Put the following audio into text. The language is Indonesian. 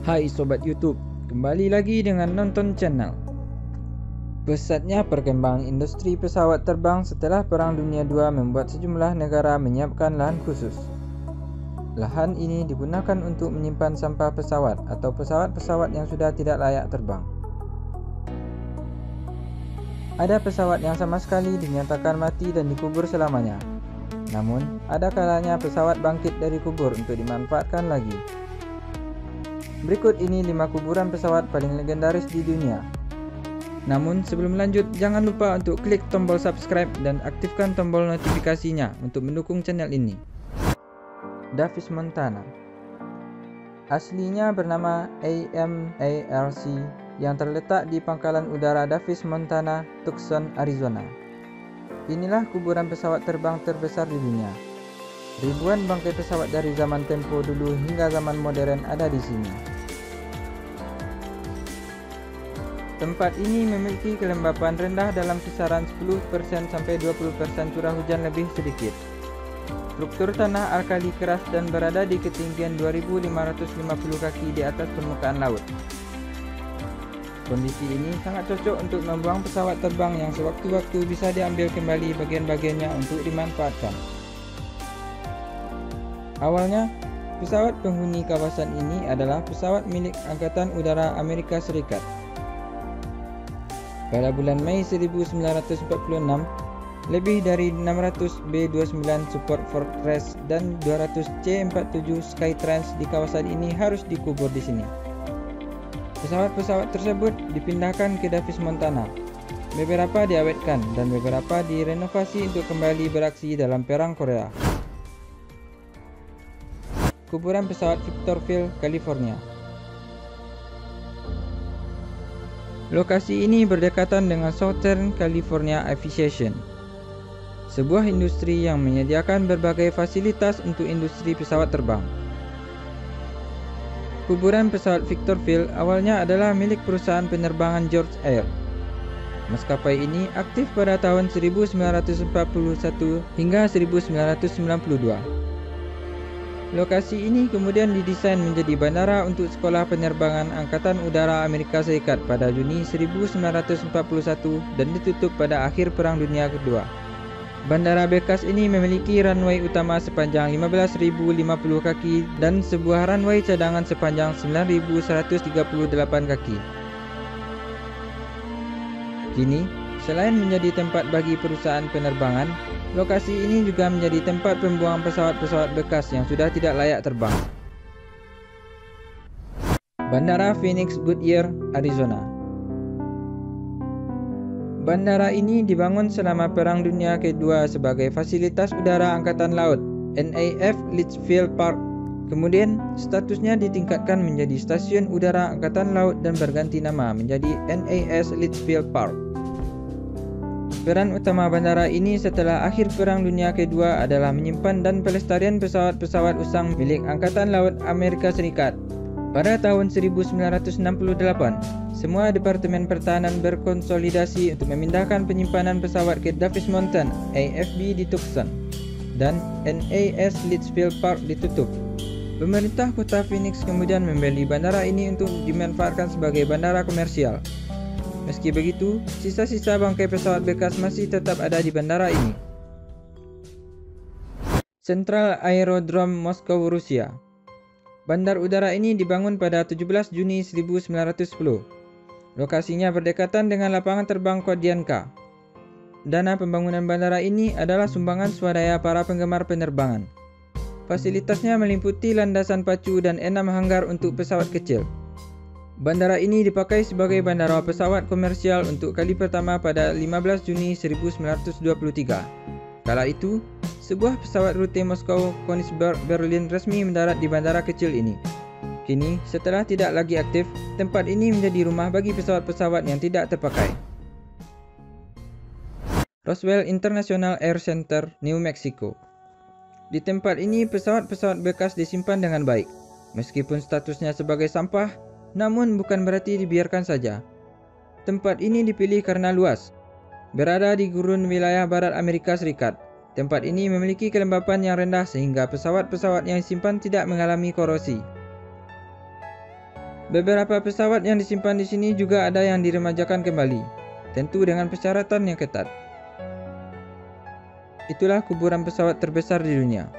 Hai Sobat YouTube, kembali lagi dengan Nonton Channel. Pesatnya perkembangan industri pesawat terbang setelah Perang Dunia II membuat sejumlah negara menyiapkan lahan khusus. Lahan ini digunakan untuk menyimpan sampah pesawat atau pesawat-pesawat yang sudah tidak layak terbang. Ada pesawat yang sama sekali dinyatakan mati dan dikubur selamanya. Namun, ada kalanya pesawat bangkit dari kubur untuk dimanfaatkan lagi. Berikut ini 5 kuburan pesawat paling legendaris di dunia. Namun sebelum lanjut, jangan lupa untuk klik tombol subscribe dan aktifkan tombol notifikasinya untuk mendukung channel ini. Davis Montana. Aslinya bernama AMARC yang terletak di Pangkalan Udara Davis Montana, Tucson, Arizona. Inilah kuburan pesawat terbang terbesar di dunia. Ribuan bangkai pesawat dari zaman tempo dulu hingga zaman modern ada di sini. Tempat ini memiliki kelembapan rendah dalam kisaran 10% sampai 20% curah hujan lebih sedikit. Struktur tanah alkali keras dan berada di ketinggian 2.550 kaki di atas permukaan laut. Kondisi ini sangat cocok untuk membuang pesawat terbang yang sewaktu-waktu bisa diambil kembali bagian-bagiannya untuk dimanfaatkan. Awalnya, pesawat penghuni kawasan ini adalah pesawat milik Angkatan Udara Amerika Serikat. Pada bulan Mei 1946, lebih dari 600 B-29 Support Fortress dan 200 C-47 Skytrans di kawasan ini harus dikubur di sini. Pesawat-pesawat tersebut dipindahkan ke Davis, Montana. Beberapa diawetkan dan beberapa direnovasi untuk kembali beraksi dalam Perang Korea. Kuburan pesawat Victorville, California. Lokasi ini berdekatan dengan Southern California Aviation, sebuah industri yang menyediakan berbagai fasilitas untuk industri pesawat terbang. Kuburan pesawat Victorville awalnya adalah milik perusahaan penerbangan George Air. Maskapai ini aktif pada tahun 1941 hingga 1992. Lokasi ini kemudian didesain menjadi bandara untuk Sekolah Penerbangan Angkatan Udara Amerika Serikat pada Juni 1941 dan ditutup pada akhir Perang Dunia Kedua. Bandara bekas ini memiliki runway utama sepanjang 15.050 kaki dan sebuah runway cadangan sepanjang 9.138 kaki. Kini, selain menjadi tempat bagi perusahaan penerbangan, lokasi ini juga menjadi tempat pembuangan pesawat-pesawat bekas yang sudah tidak layak terbang. Bandara Phoenix Goodyear, Arizona. Bandara ini dibangun selama Perang Dunia Kedua sebagai fasilitas udara Angkatan Laut, NAF Litchfield Park. Kemudian, statusnya ditingkatkan menjadi Stasiun Udara Angkatan Laut dan berganti nama menjadi NAS Litchfield Park. Peran utama bandara ini setelah akhir Perang Dunia Kedua adalah menyimpan dan pelestarian pesawat-pesawat usang milik Angkatan Laut Amerika Serikat. Pada tahun 1968, semua Departemen Pertahanan berkonsolidasi untuk memindahkan penyimpanan pesawat ke Davis Mountain AFB di Tucson dan NAS Litchfield Park ditutup. Pemerintah kota Phoenix kemudian membeli bandara ini untuk dimanfaatkan sebagai bandara komersial. Meski begitu, sisa-sisa bangkai pesawat bekas masih tetap ada di bandara ini. Central Aerodrome Moskow, Rusia. Bandar udara ini dibangun pada 17 Juni 1910. Lokasinya berdekatan dengan lapangan terbang Kodianka. Dana pembangunan bandara ini adalah sumbangan swadaya para penggemar penerbangan. Fasilitasnya meliputi landasan pacu dan 6 hanggar untuk pesawat kecil. Bandara ini dipakai sebagai bandara pesawat komersial untuk kali pertama pada 15 Juni 1923. Kala itu, sebuah pesawat rute Moskow Königsberg Berlin resmi mendarat di bandara kecil ini. Kini, setelah tidak lagi aktif, tempat ini menjadi rumah bagi pesawat-pesawat yang tidak terpakai. Roswell International Air Center, New Mexico. Di tempat ini, pesawat-pesawat bekas disimpan dengan baik. Meskipun statusnya sebagai sampah, namun bukan berarti dibiarkan saja. Tempat ini dipilih karena luas. Berada di gurun wilayah barat Amerika Serikat, tempat ini memiliki kelembapan yang rendah sehingga pesawat-pesawat yang disimpan tidak mengalami korosi. Beberapa pesawat yang disimpan di sini juga ada yang diremajakan kembali, tentu dengan persyaratan yang ketat. Itulah kuburan pesawat terbesar di dunia.